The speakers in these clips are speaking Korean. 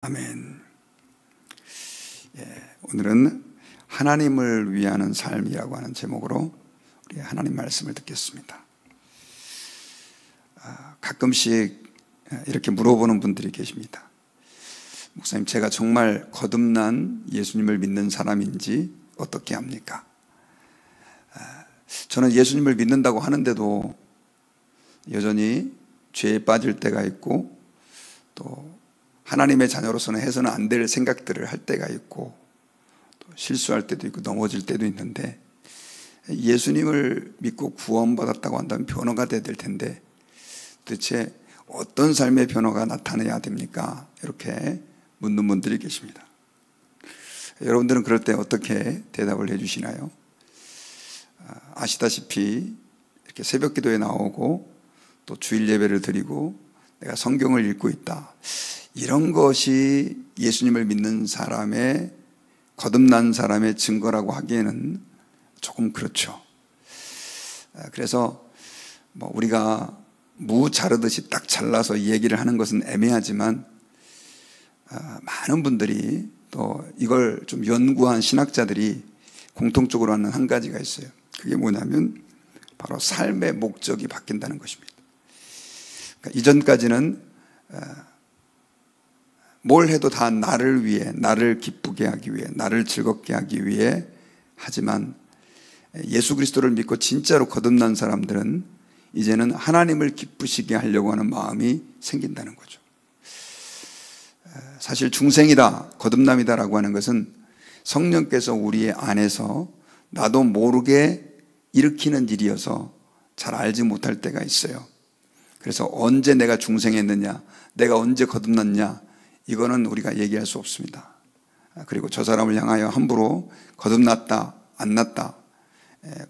아멘. 오늘은 하나님을 위하는 삶이라고 하는 제목으로 우리 하나님 말씀을 듣겠습니다. 가끔씩 이렇게 물어보는 분들이 계십니다. 목사님, 제가 정말 거듭난 예수님을 믿는 사람인지 어떻게 합니까? 저는 예수님을 믿는다고 하는데도 여전히 죄에 빠질 때가 있고, 또 하나님의 자녀로서는 해서는 안 될 생각들을 할 때가 있고, 또 실수할 때도 있고 넘어질 때도 있는데, 예수님을 믿고 구원받았다고 한다면 변화가 돼야 될 텐데 도대체 어떤 삶의 변화가 나타나야 됩니까? 이렇게 묻는 분들이 계십니다. 여러분들은 그럴 때 어떻게 대답을 해주시나요? 아시다시피 이렇게 새벽 기도에 나오고 또 주일 예배를 드리고 내가 성경을 읽고 있다, 이런 것이 예수님을 믿는 사람의, 거듭난 사람의 증거라고 하기에는 조금 그렇죠. 그래서 우리가 무 자르듯이 딱 잘라서 이 얘기를 하는 것은 애매하지만, 많은 분들이 또 이걸 좀 연구한 신학자들이 공통적으로 하는 한 가지가 있어요. 그게 뭐냐면 바로 삶의 목적이 바뀐다는 것입니다. 그러니까 이전까지는 뭘 해도 다 나를 위해, 나를 기쁘게 하기 위해, 나를 즐겁게 하기 위해 하지만, 예수 그리스도를 믿고 진짜로 거듭난 사람들은 이제는 하나님을 기쁘시게 하려고 하는 마음이 생긴다는 거죠. 사실 중생이다, 거듭남이다라고 하는 것은 성령께서 우리 안에서 나도 모르게 일으키는 일이어서 잘 알지 못할 때가 있어요. 그래서 언제 내가 중생했느냐, 내가 언제 거듭났냐, 이거는 우리가 얘기할 수 없습니다. 그리고 저 사람을 향하여 함부로 거듭났다, 안 났다,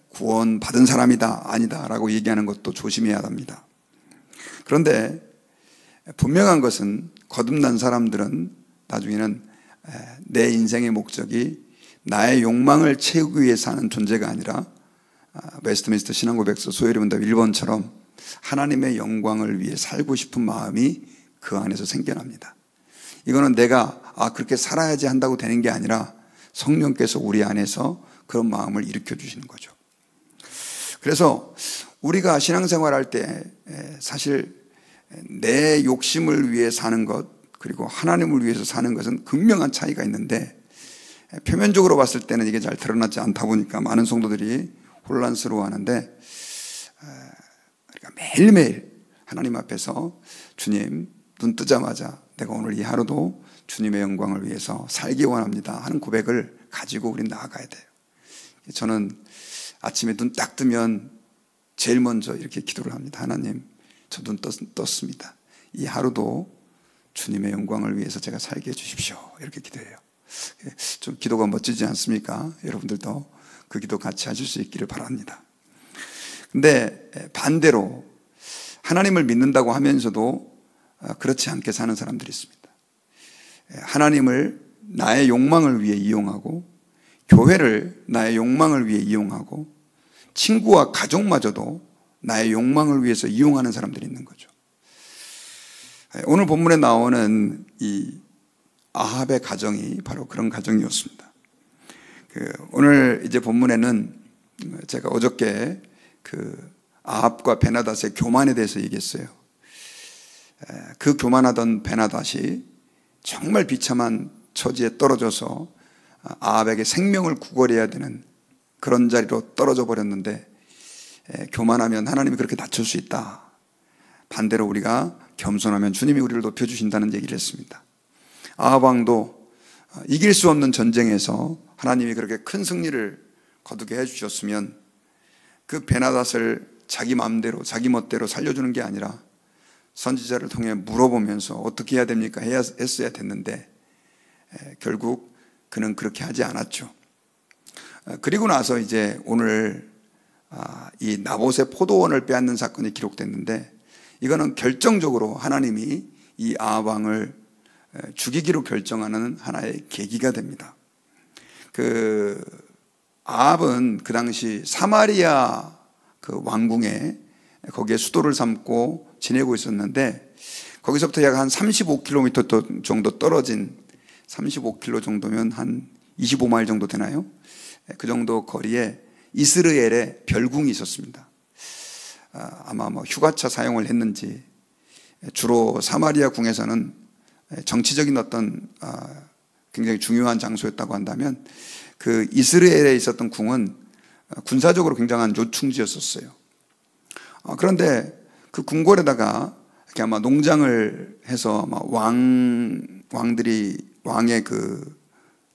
구원 받은 사람이다, 아니다 라고 얘기하는 것도 조심해야 합니다. 그런데 분명한 것은 거듭난 사람들은 나중에는 내 인생의 목적이 나의 욕망을 채우기 위해 사는 존재가 아니라, 웨스트민스터 신앙고백서 소요리문답 1번처럼 하나님의 영광을 위해 살고 싶은 마음이 그 안에서 생겨납니다. 이거는 내가 그렇게 살아야지 한다고 되는 게 아니라 성령께서 우리 안에서 그런 마음을 일으켜 주시는 거죠. 그래서 우리가 신앙생활 할 때 사실 내 욕심을 위해 사는 것, 그리고 하나님을 위해서 사는 것은 극명한 차이가 있는데, 표면적으로 봤을 때는 이게 잘 드러나지 않다 보니까 많은 성도들이 혼란스러워하는데, 그러니까 매일매일 하나님 앞에서 주님, 눈 뜨자마자 내가 오늘 이 하루도 주님의 영광을 위해서 살기 원합니다 하는 고백을 가지고 우린 나아가야 돼요. 저는 아침에 눈 딱 뜨면 제일 먼저 이렇게 기도를 합니다. 하나님, 저 눈 떴습니다. 이 하루도 주님의 영광을 위해서 제가 살게 해주십시오. 이렇게 기도해요. 좀 기도가 멋지지 않습니까? 여러분들도 그 기도 같이 하실 수 있기를 바랍니다. 근데 반대로 하나님을 믿는다고 하면서도 그렇지 않게 사는 사람들이 있습니다. 하나님을 나의 욕망을 위해 이용하고, 교회를 나의 욕망을 위해 이용하고, 친구와 가족마저도 나의 욕망을 위해서 이용하는 사람들이 있는 거죠. 오늘 본문에 나오는 이 아합의 가정이 바로 그런 가정이었습니다. 오늘 이제 본문에는 제가 어저께 아합과 베나닷의 교만에 대해서 얘기했어요. 그 교만하던 베나닷이 정말 비참한 처지에 떨어져서 아합에게 생명을 구걸해야 되는 그런 자리로 떨어져 버렸는데, 교만하면 하나님이 그렇게 낮출 수 있다, 반대로 우리가 겸손하면 주님이 우리를 높여주신다는 얘기를 했습니다. 아합 왕도 이길 수 없는 전쟁에서 하나님이 그렇게 큰 승리를 거두게 해주셨으면 그 베나닷을 자기 마음대로 자기 멋대로 살려주는 게 아니라 선지자를 통해 물어보면서 어떻게 해야 됩니까? 했어야 됐는데, 결국 그는 그렇게 하지 않았죠. 그리고 나서 이제 오늘 이 나봇의 포도원을 빼앗는 사건이 기록됐는데, 이거는 결정적으로 하나님이 이 아합 왕을 죽이기로 결정하는 하나의 계기가 됩니다. 아합은 그 당시 사마리아 그 왕궁에 거기에 수도를 삼고 지내고 있었는데, 거기서부터 약 한 35km 정도 떨어진 35km 정도면 한 25마일 정도 되나요? 그 정도 거리에 이스라엘에 별궁이 있었습니다. 아마 뭐 휴가차 사용을 했는지 주로 사마리아 궁에서는 정치적인 어떤 굉장히 중요한 장소였다고 한다면 그 이스라엘에 있었던 궁은 군사적으로 굉장한 요충지였었어요. 그런데 그 궁궐에다가 이렇게 아마 농장을 해서 아마 왕들이 왕의 그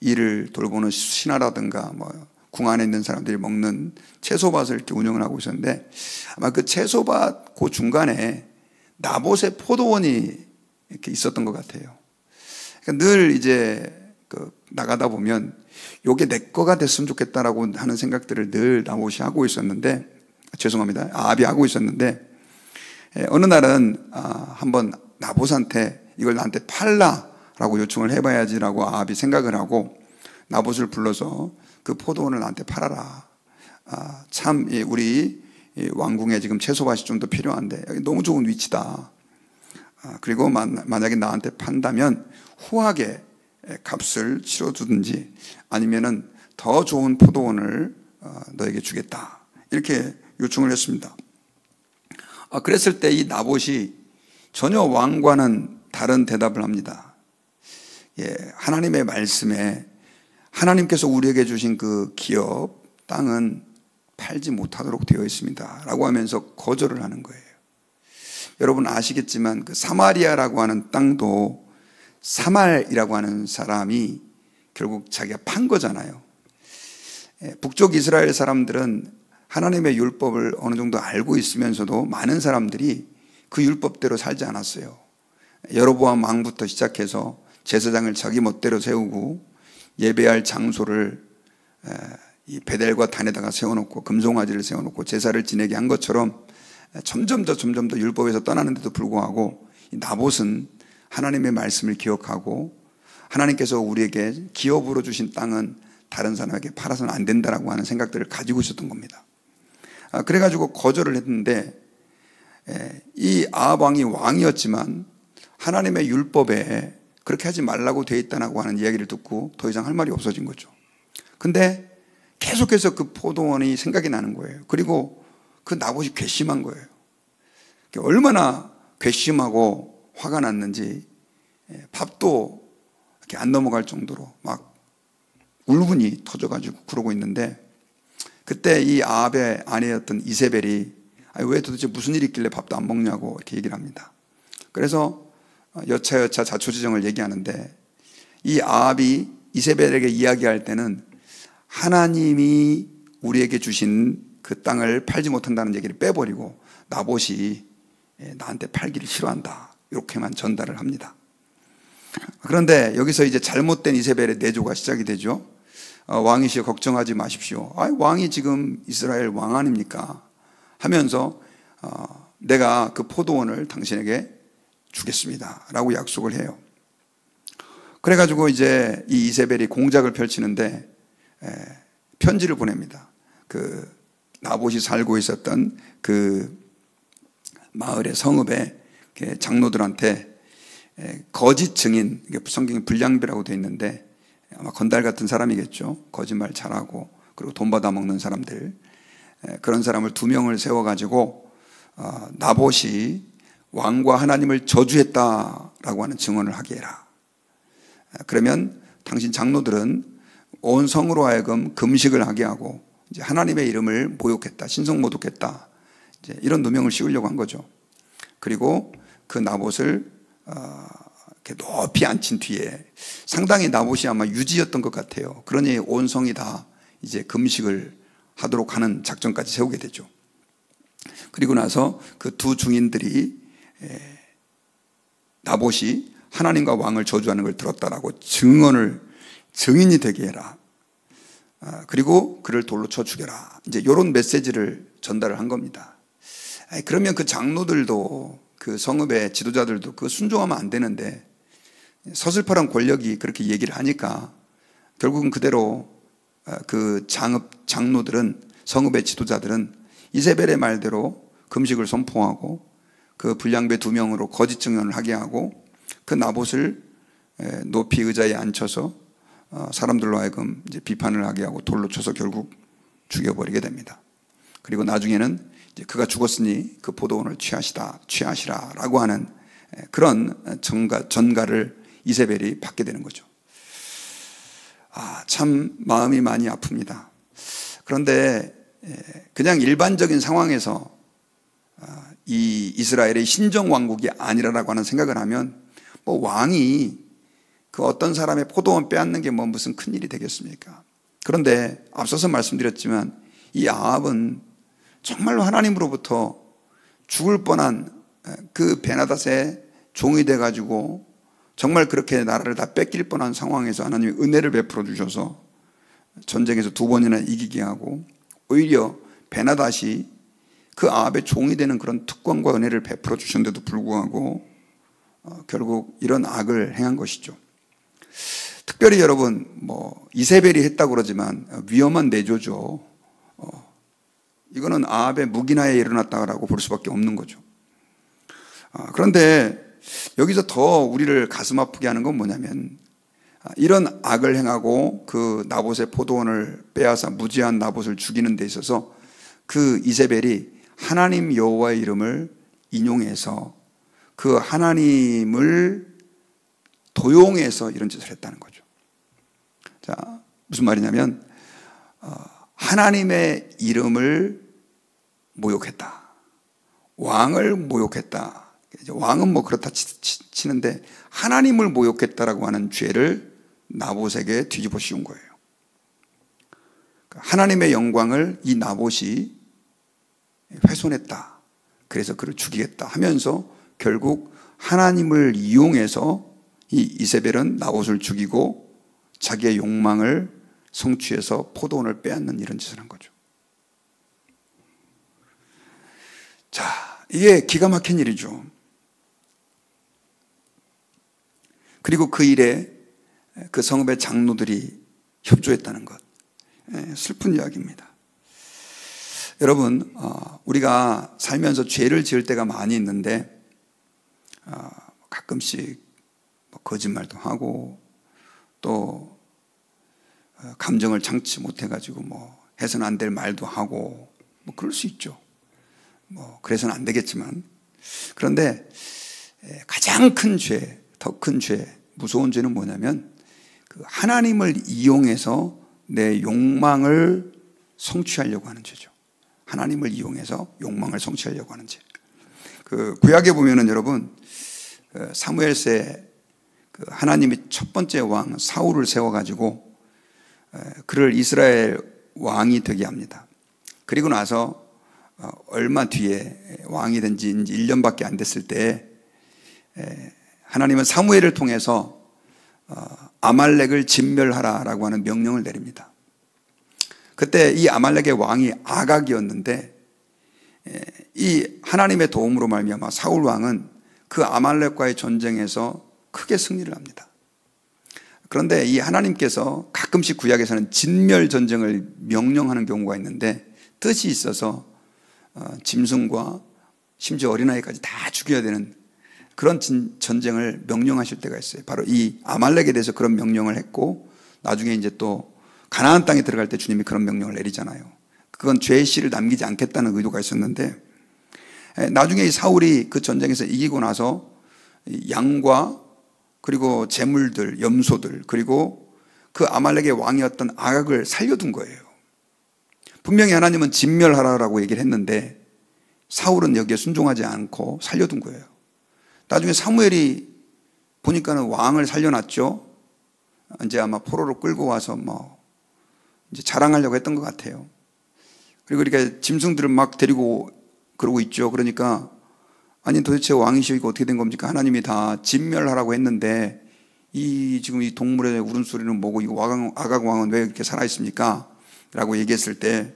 일을 돌보는 신하라든가 뭐 궁 안에 있는 사람들이 먹는 채소밭을 이렇게 운영을 하고 있었는데 아마 그 채소밭 그 중간에 나봇의 포도원이 이렇게 있었던 것 같아요. 그러니까 늘 이제 나가다 보면 요게 내 거가 됐으면 좋겠다라고 하는 생각들을 늘 나봇이 하고 있었는데, 죄송합니다, 아합이 하고 있었는데, 어느 날은 한번 나봇한테 이걸 나한테 팔라라고 요청을 해봐야지라고 아합이 생각을 하고 나봇을 불러서 그 포도원을 나한테 팔아라. 참 우리 왕궁에 지금 채소밭이 좀 더 필요한데 여기 너무 좋은 위치다. 그리고 만약에 나한테 판다면 후하게 값을 치러주든지 아니면은 더 좋은 포도원을 너에게 주겠다. 이렇게 요청을 했습니다. 그랬을 때 이 나봇이 전혀 왕과는 다른 대답을 합니다. 하나님의 말씀에 하나님께서 우리에게 주신 그 기업, 땅은 팔지 못하도록 되어 있습니다 라고 하면서 거절을 하는 거예요. 여러분 아시겠지만 그 사마리아라고 하는 땅도 사말이라고 하는 사람이 결국 자기가 판 거잖아요. 북쪽 이스라엘 사람들은 하나님의 율법을 어느 정도 알고 있으면서도 많은 사람들이 그 율법대로 살지 않았어요. 여로보암 왕부터 시작해서 제사장을 자기 멋대로 세우고 예배할 장소를 이 베델과 단에다가 세워놓고 금송아지를 세워놓고 제사를 지내게 한 것처럼 점점 더 율법에서 떠나는데도 불구하고 이 나봇은 하나님의 말씀을 기억하고 하나님께서 우리에게 기업으로 주신 땅은 다른 사람에게 팔아서는 안 된다라고 하는 생각들을 가지고 있었던 겁니다. 그래가지고 거절을 했는데 이 아합 왕이 왕이었지만 하나님의 율법에 그렇게 하지 말라고 되어 있다고 하는 이야기를 듣고 더 이상 할 말이 없어진 거죠. 근데 계속해서 그 포도원이 생각이 나는 거예요. 그리고 그 나봇이 괘씸한 거예요. 얼마나 괘씸하고 화가 났는지 밥도 이렇게 안 넘어갈 정도로 막 울분이 터져가지고 그러고 있는데, 그때 이 아합의 아내였던 이세벨이 왜 도대체 무슨 일이 있길래 밥도 안 먹냐고 이렇게 얘기를 합니다. 그래서 여차여차 자초지정을 얘기하는데 이 아합이 이세벨에게 이야기할 때는 하나님이 우리에게 주신 그 땅을 팔지 못한다는 얘기를 빼버리고 나봇이 나한테 팔기를 싫어한다 이렇게만 전달을 합니다. 그런데 여기서 이제 잘못된 이세벨의 내조가 시작이 되죠. 왕이시여 걱정하지 마십시오. 왕이 지금 이스라엘 왕 아닙니까? 하면서 내가 그 포도원을 당신에게 주겠습니다 라고 약속을 해요. 그래가지고 이제 이 이세벨이 공작을 펼치는데 편지를 보냅니다. 그 나봇이 살고 있었던 그 마을의 성읍의 장로들한테 거짓 증인, 성경에 불량배라고 되어 있는데 아마 건달 같은 사람이겠죠. 거짓말 잘하고 그리고 돈 받아먹는 사람들, 그런 사람을 2명을 세워가지고 나봇이 왕과 하나님을 저주했다라고 하는 증언을 하게 해라. 그러면 당신 장로들은 온 성으로 하여금 금식을 하게 하고 이제 하나님의 이름을 모욕했다, 신성모독했다, 이제 이런 누명을 씌우려고 한 거죠. 그리고 그 나봇을 이렇게 높이 앉힌 뒤에 상당히 나봇이 아마 유지였던 것 같아요. 그러니 온 성이 다 이제 금식을 하도록 하는 작전까지 세우게 되죠. 그리고 나서 그 두 중인들이 나봇이 하나님과 왕을 저주하는 걸 들었다라고 증인이 되게 해라. 그리고 그를 돌로 쳐 죽여라. 이제 이런 메시지를 전달을 한 겁니다. 그러면 그 장로들도 그 성읍의 지도자들도 그 순종하면 안 되는데 서슬퍼런 권력이 그렇게 얘기를 하니까 결국은 그대로 그 장로들은, 성읍의 지도자들은 이세벨의 말대로 금식을 선포하고 그 불량배 2명으로 거짓 증언을 하게 하고 그 나봇을 높이 의자에 앉혀서 사람들로 하여금 이제 비판을 하게 하고 돌로 쳐서 결국 죽여버리게 됩니다. 그리고 나중에는 이제 그가 죽었으니 그 포도원을 취하시라라고 하는 그런 전가를 이세벨이 받게 되는 거죠. 참 마음이 많이 아픕니다. 그런데 그냥 일반적인 상황에서 이 이스라엘의 신정 왕국이 아니라라고 하는 생각을 하면 뭐 왕이 그 어떤 사람의 포도원 빼앗는 게 뭐 무슨 큰일이 되겠습니까? 그런데 앞서서 말씀드렸지만 이 아합은 정말로 하나님으로부터 죽을 뻔한 그 베나닷의 종이 돼가지고 정말 그렇게 나라를 다 뺏길 뻔한 상황에서 하나님이 은혜를 베풀어 주셔서 전쟁에서 2번이나 이기게 하고 오히려 베나닷이 그 아합의 종이 되는 그런 특권과 은혜를 베풀어 주셨는데도 불구하고 결국 이런 악을 행한 것이죠. 특별히 여러분 뭐 이세벨이 했다고 그러지만 위험한 내조죠. 이거는 아합의 묵인하에 일어났다고 볼 수밖에 없는 거죠. 그런데 여기서 더 우리를 가슴 아프게 하는 건 뭐냐면 이런 악을 행하고 그 나봇의 포도원을 빼앗아 무지한 나봇을 죽이는 데 있어서 그 이세벨이 하나님 여호와의 이름을 인용해서 그 하나님을 도용해서 이런 짓을 했다는 거죠. 자, 무슨 말이냐면 하나님의 이름을 모욕했다. 왕을 모욕했다. 왕은 뭐 그렇다 치는데 하나님을 모욕했다라고 하는 죄를 나봇에게 뒤집어 씌운 거예요. 하나님의 영광을 이 나봇이 훼손했다. 그래서 그를 죽이겠다 하면서 결국 하나님을 이용해서 이 이세벨은 나봇을 죽이고 자기의 욕망을 성취해서 포도원을 빼앗는 이런 짓을 한 거죠. 자, 이게 기가 막힌 일이죠. 그리고 그 일에 그 성읍의 장로들이 협조했다는 것. 슬픈 이야기입니다. 여러분, 우리가 살면서 죄를 지을 때가 많이 있는데 가끔씩 거짓말도 하고 또 감정을 참지 못해가지고 뭐 해서는 안 될 말도 하고 뭐 그럴 수 있죠. 뭐 그래서는 안 되겠지만 그런데 가장 큰 죄, 더 큰 죄, 무서운 죄는 뭐냐면 그 하나님을 이용해서 내 욕망을 성취하려고 하는 죄죠. 하나님을 이용해서 욕망을 성취하려고 하는 죄. 그 구약에 보면은 여러분 사무엘서에 그 하나님이 첫 번째 왕 사울을 세워가지고 그를 이스라엘 왕이 되게 합니다. 그리고 나서 얼마 뒤에 왕이 된 지 1년밖에 안 됐을 때 하나님은 사무엘을 통해서 아말렉을 진멸하라라고 하는 명령을 내립니다. 그때 이 아말렉의 왕이 아각이었는데 이 하나님의 도움으로 말미암아 사울 왕은 그 아말렉과의 전쟁에서 크게 승리를 합니다. 그런데 이 하나님께서 가끔씩 구약에서는 진멸 전쟁을 명령하는 경우가 있는데 뜻이 있어서 짐승과 심지어 어린아이까지 다 죽여야 되는 그런 전쟁을 명령하실 때가 있어요. 바로 이 아말렉에 대해서 그런 명령을 했고 나중에 이제 또 가나안 땅에 들어갈 때 주님이 그런 명령을 내리잖아요. 그건 죄의 씨를 남기지 않겠다는 의도가 있었는데 나중에 이 사울이 그 전쟁에서 이기고 나서 양과 그리고 재물들, 염소들 그리고 그 아말렉의 왕이었던 아각을 살려둔 거예요. 분명히 하나님은 진멸하라라고 얘기를 했는데 사울은 여기에 순종하지 않고 살려둔 거예요. 나중에 사무엘이 보니까는 왕을 살려놨죠. 이제 아마 포로로 끌고 와서 뭐 이제 자랑하려고 했던 것 같아요. 그리고 이렇게 짐승들을 막 데리고 그러고 있죠. 그러니까 아니 도대체 왕이시오 이거 어떻게 된 겁니까? 하나님이 다 진멸하라고 했는데 지금 이 동물의 울음소리는 뭐고 이거 아각 왕은 왜 이렇게 살아 있습니까? 라고 얘기했을 때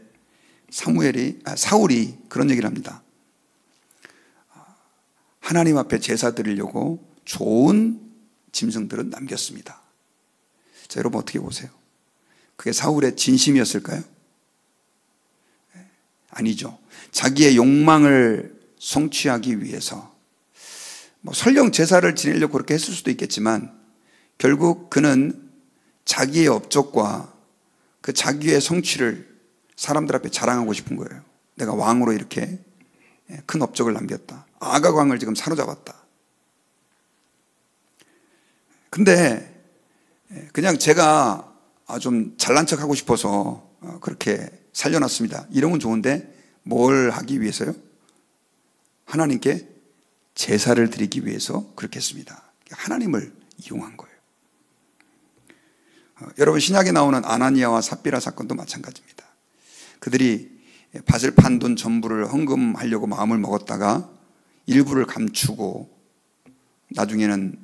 사울이 그런 얘기를 합니다. 하나님 앞에 제사 드리려고 좋은 짐승들은 남겼습니다. 자, 여러분 어떻게 보세요? 그게 사울의 진심이었을까요? 아니죠. 자기의 욕망을 성취하기 위해서 설령 제사를 지내려고 그렇게 했을 수도 있겠지만 결국 그는 자기의 업적과 그 자기의 성취를 사람들 앞에 자랑하고 싶은 거예요. 내가 왕으로 이렇게 큰 업적을 남겼다. 아각 왕을 지금 사로잡았다. 근데 그냥 제가 좀 잘난 척 하고 싶어서 그렇게 살려놨습니다. 이러면 좋은데 뭘 하기 위해서요? 하나님께 제사를 드리기 위해서 그렇게 했습니다. 하나님을 이용한 거예요. 여러분, 신약에 나오는 아나니아와 삽비라 사건도 마찬가지입니다. 그들이 밭을 판 돈 전부를 헌금하려고 마음을 먹었다가 일부를 감추고 나중에는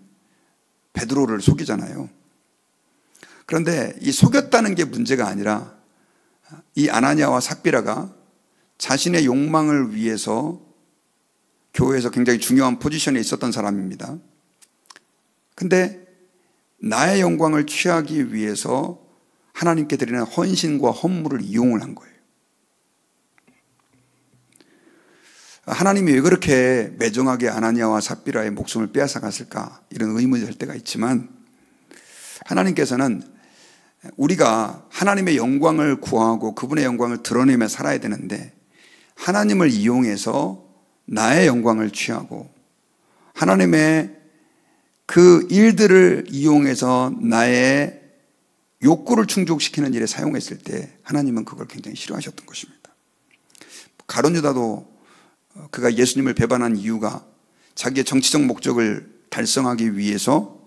베드로를 속이잖아요. 그런데 이 속였다는 게 문제가 아니라 이 아나니아와 삽비라가 자신의 욕망을 위해서 교회에서 굉장히 중요한 포지션에 있었던 사람입니다. 근데 나의 영광을 취하기 위해서 하나님께 드리는 헌신과 헌물을 이용을 한 거예요. 하나님이 왜 그렇게 매정하게 아나니아와 삽비라의 목숨을 빼앗아갔을까? 이런 의문이 들 때가 있지만 하나님께서는 우리가 하나님의 영광을 구하고 그분의 영광을 드러내며 살아야 되는데 하나님을 이용해서 나의 영광을 취하고 하나님의 그 일들을 이용해서 나의 욕구를 충족시키는 일에 사용했을 때 하나님은 그걸 굉장히 싫어하셨던 것입니다. 가룟 유다도 그가 예수님을 배반한 이유가 자기의 정치적 목적을 달성하기 위해서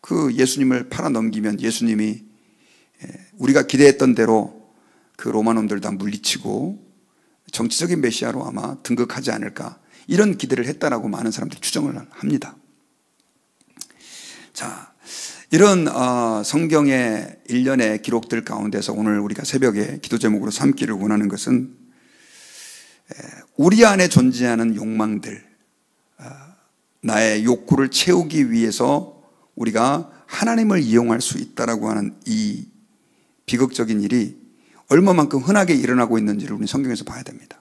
그 예수님을 팔아 넘기면 예수님이 우리가 기대했던 대로 그 로마놈들 다 물리치고 정치적인 메시아로 아마 등극하지 않을까, 이런 기대를 했다라고 많은 사람들이 추정을 합니다. 자, 이런 성경의 일련의 기록들 가운데서 오늘 우리가 새벽에 기도 제목으로 삼기를 원하는 것은 우리 안에 존재하는 욕망들, 나의 욕구를 채우기 위해서 우리가 하나님을 이용할 수 있다라고 하는 이 비극적인 일이 얼마만큼 흔하게 일어나고 있는지를 우리 성경에서 봐야 됩니다.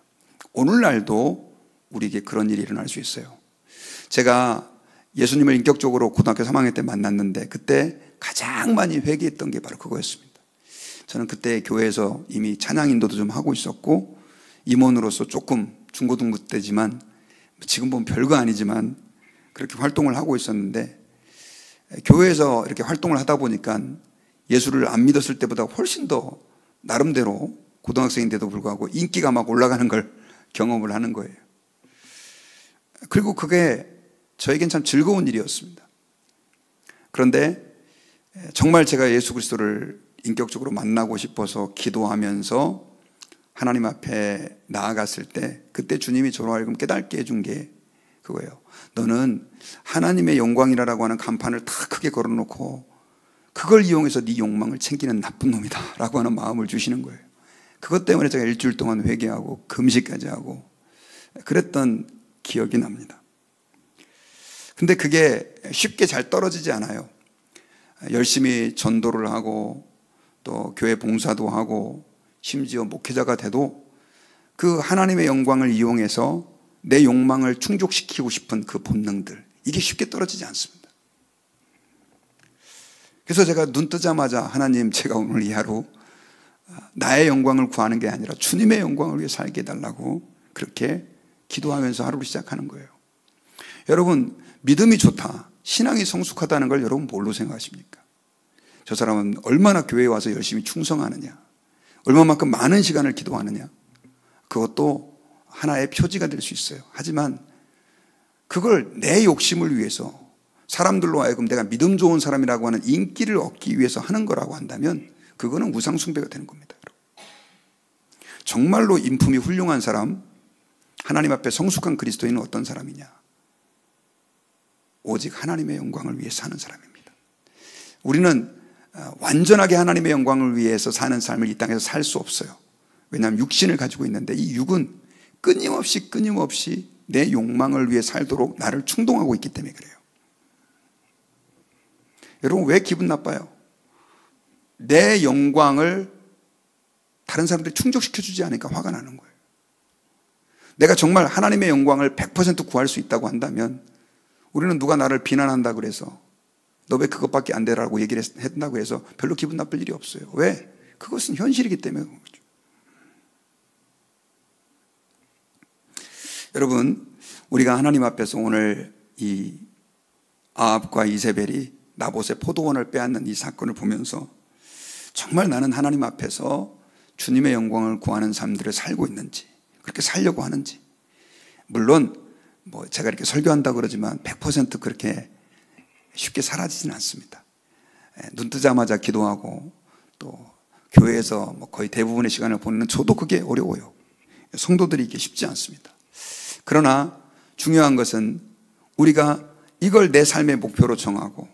오늘날도 우리에게 그런 일이 일어날 수 있어요. 제가 예수님을 인격적으로 고등학교 3학년 때 만났는데 그때 가장 많이 회개했던 게 바로 그거였습니다. 저는 그때 교회에서 이미 찬양 인도도 좀 하고 있었고 임원으로서 조금 중고등부 때지만 지금 보면 별거 아니지만 그렇게 활동을 하고 있었는데 교회에서 이렇게 활동을 하다 보니까 예수를 안 믿었을 때보다 훨씬 더 나름대로 고등학생인데도 불구하고 인기가 막 올라가는 걸 경험을 하는 거예요. 그리고 그게 저에겐 참 즐거운 일이었습니다. 그런데 정말 제가 예수 그리스도를 인격적으로 만나고 싶어서 기도하면서 하나님 앞에 나아갔을 때 그때 주님이 저로 하여금 깨닫게 해준 게 그거예요. 너는 하나님의 영광이라고 하는 간판을 다 크게 걸어놓고 그걸 이용해서 네 욕망을 챙기는 나쁜 놈이다 라고 하는 마음을 주시는 거예요. 그것 때문에 제가 일주일 동안 회개하고 금식까지 하고 그랬던 기억이 납니다. 근데 그게 쉽게 잘 떨어지지 않아요. 열심히 전도를 하고 또 교회 봉사도 하고 심지어 목회자가 돼도 그 하나님의 영광을 이용해서 내 욕망을 충족시키고 싶은 그 본능들, 이게 쉽게 떨어지지 않습니다. 그래서 제가 눈 뜨자마자 하나님, 제가 오늘 이 하루 나의 영광을 구하는 게 아니라 주님의 영광을 위해 살게 해달라고 그렇게 기도하면서 하루를 시작하는 거예요. 여러분, 믿음이 좋다, 신앙이 성숙하다는 걸 여러분 뭘로 생각하십니까? 저 사람은 얼마나 교회에 와서 열심히 충성하느냐, 얼마만큼 많은 시간을 기도하느냐, 그것도 하나의 표지가 될 수 있어요. 하지만 그걸 내 욕심을 위해서 사람들로 하여금 내가 믿음 좋은 사람이라고 하는 인기를 얻기 위해서 하는 거라고 한다면 그거는 우상숭배가 되는 겁니다. 정말로 인품이 훌륭한 사람, 하나님 앞에 성숙한 그리스도인은 어떤 사람이냐? 오직 하나님의 영광을 위해 사는 사람입니다. 우리는 완전하게 하나님의 영광을 위해서 사는 삶을 이 땅에서 살 수 없어요. 왜냐하면 육신을 가지고 있는데 이 육은 끊임없이 내 욕망을 위해 살도록 나를 충동하고 있기 때문에 그래요. 여러분, 왜 기분 나빠요? 내 영광을 다른 사람들이 충족시켜주지 않으니까 화가 나는 거예요. 내가 정말 하나님의 영광을 100% 구할 수 있다고 한다면 우리는 누가 나를 비난한다 그래서 너 왜 그것밖에 안 되라고 얘기를 했다고 해서 별로 기분 나쁠 일이 없어요. 왜? 그것은 현실이기 때문에 그런 거죠. 여러분, 우리가 하나님 앞에서 오늘 이 아합과 이세벨이 나봇의 포도원을 빼앗는 이 사건을 보면서 정말 나는 하나님 앞에서 주님의 영광을 구하는 삶들을 살고 있는지, 그렇게 살려고 하는지. 물론 제가 이렇게 설교한다고 그러지만 100% 그렇게 쉽게 사라지진 않습니다. 눈 뜨자마자 기도하고 또 교회에서 거의 대부분의 시간을 보내는 저도 그게 어려워요. 성도들이 이게 쉽지 않습니다. 그러나 중요한 것은 우리가 이걸 내 삶의 목표로 정하고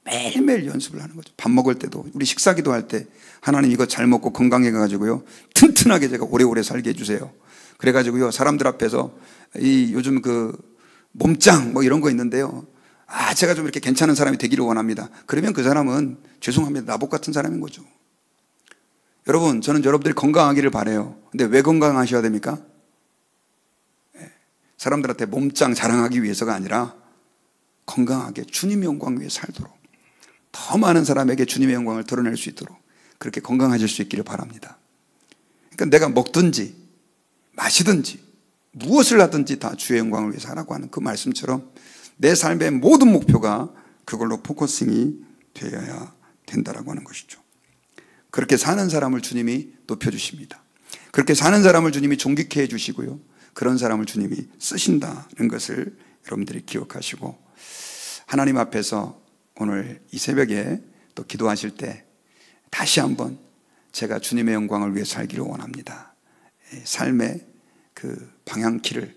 매일매일 연습을 하는 거죠. 밥 먹을 때도, 우리 식사 기도할 때 하나님 이거 잘 먹고 건강해가지고요 튼튼하게 제가 오래오래 살게 해주세요. 그래가지고요 사람들 앞에서 이 요즘 그 몸짱 이런 거 있는데요, 제가 좀 이렇게 괜찮은 사람이 되기를 원합니다. 그러면 그 사람은 죄송합니다, 나봇 같은 사람인 거죠. 여러분, 저는 여러분들이 건강하기를 바라요. 근데 왜 건강하셔야 됩니까? 사람들한테 몸짱 자랑하기 위해서가 아니라 건강하게 주님의 영광 위에 살도록, 더 많은 사람에게 주님의 영광을 드러낼 수 있도록 그렇게 건강해질 수 있기를 바랍니다. 그러니까 내가 먹든지 마시든지 무엇을 하든지 다 주의 영광을 위해서 하라고 하는 그 말씀처럼 내 삶의 모든 목표가 그걸로 포커싱이 되어야 된다라고 하는 것이죠. 그렇게 사는 사람을 주님이 높여주십니다. 그렇게 사는 사람을 주님이 존귀케 해주시고요, 그런 사람을 주님이 쓰신다는 것을 여러분들이 기억하시고, 하나님 앞에서 오늘 이 새벽에 또 기도하실 때 다시 한번 제가 주님의 영광을 위해 살기를 원합니다. 삶의 그 방향키를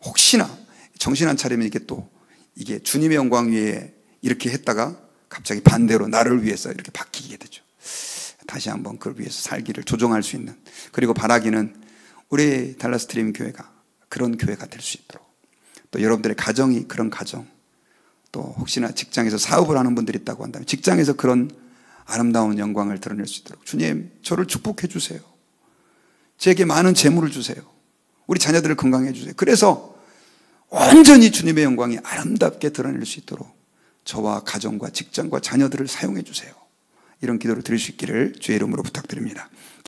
혹시나 정신 안 차리면 이게 주님의 영광 위에 이렇게 했다가 갑자기 반대로 나를 위해서 이렇게 바뀌게 되죠. 다시 한번 그걸 위해서 살기를 조정할 수 있는, 그리고 바라기는 우리 달라스 드림 교회가 그런 교회가 될 수 있도록, 또 여러분들의 가정이 그런 가정, 또 혹시나 직장에서 사업을 하는 분들이 있다고 한다면 직장에서 그런 아름다운 영광을 드러낼 수 있도록 주님 저를 축복해 주세요. 제게 많은 재물을 주세요. 우리 자녀들을 건강해 주세요. 그래서 온전히 주님의 영광이 아름답게 드러낼 수 있도록 저와 가정과 직장과 자녀들을 사용해 주세요. 이런 기도를 드릴 수 있기를 주의 이름으로 부탁드립니다.